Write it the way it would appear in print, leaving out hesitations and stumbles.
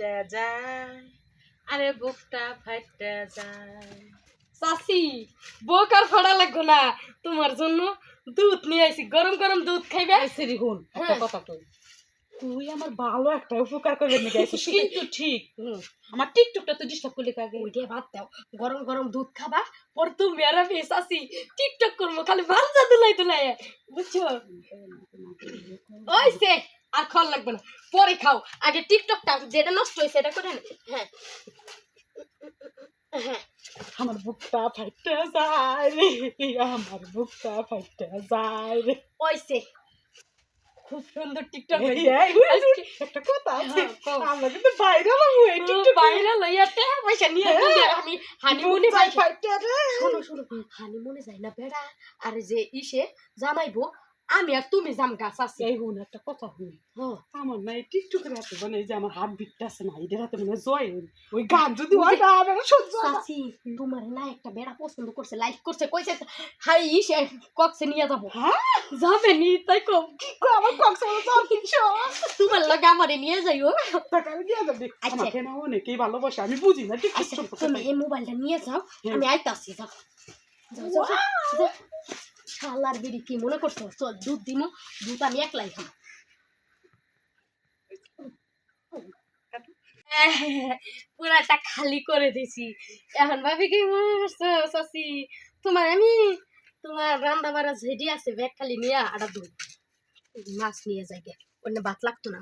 ফাইটে যায়, আরে বুকটা ফাইটে যায়। চাচি বুক আর ফাড়া লাগবে না, তোমার জন্য দুধ নিয়ে আইছি, গরম গরম দুধ খাইবে। সেরি হুন একটা কথা কই, তুই আমার ভালো একটা উপকার করবে নাকি আইছিস, কিন্তু ঠিক আমার টিকটকটা তো ডিস্টার্ব করলি কাকে। ওইটা বাদ দাও, গরম গরম দুধ খাবা, পর তুমি আর আমি চাচি টিকটক করবো খালি ভাঞ্জা দুলাই দুলাই, বুঝছো? ওইসে আর খাওয়া লাগবে না, পরে খাও, আগে টিকটকটা যেটা নষ্ট হয়েছে এটা করে নে। হ্যাঁ হ্যাঁ, আমার বুকটা ফাইটে যায় রে, আমার বুকটা ফাইটে যায় রে। ওইসে খুব সুন্দর টিকটক এই, একটা কথা আছে, আমরা কিন্তু ভাইরাল হবো এই টিকটকে। বাইরে লইয়া টাকা পয়সা নিয়ে আমি হানিমুনে বুক যাই। ফাইটে রে। শোনো শোনো, হানিমুনে যাই না বেড়া, আর যে ইসে জামাইবো আমি আর তুমি জাম গাছ আছে। এই হুন একটা কথা হুন, আমার না এই টিকটকের হাতে মানে এই যে আমার হাত বিটটা আছে না, এদের হাতে মানে জয় ওই গান যদি হয় না আমার সহ্য হয় না। চাচি তোমার না একটা বেড়া পছন্দ করছে, লাইক করছে, কইছে হাই ইসে কক্সে নিয়ে যাবো। হ্যাঁ যাবে নি তাই কম, কি কই আমার কক্সবাজার যাওয়ার কিচ্ছু তোমার লাগে আমারে নিয়ে যাইও। টাকা আমি দিয়ে যাবি। আচ্ছা। আমাকে না অনেকেই ভালোবাসে, আমি বুঝি না টিকটক আচ্ছা সম্পর্কে। তুমি এই মোবাইলটা নিয়ে যাও, আমি আইতাছি। যাও যাও যাও যাও। শালার বিড়ি কি মনে করছো? চল দুধ দিমু, দুধ আমি একলাই খাবো। পুরাটা খালি করে দিছি, এখন ভাবি কি মনে করছো চাচি? তোমার আমি তোমার রান্না বাড়া ঝেড়ি আছে, ব্যাগ খালি নিয়ে আড়া দুধ মাছ নিয়ে যাই গে, অন্য ভাত লাগতো না।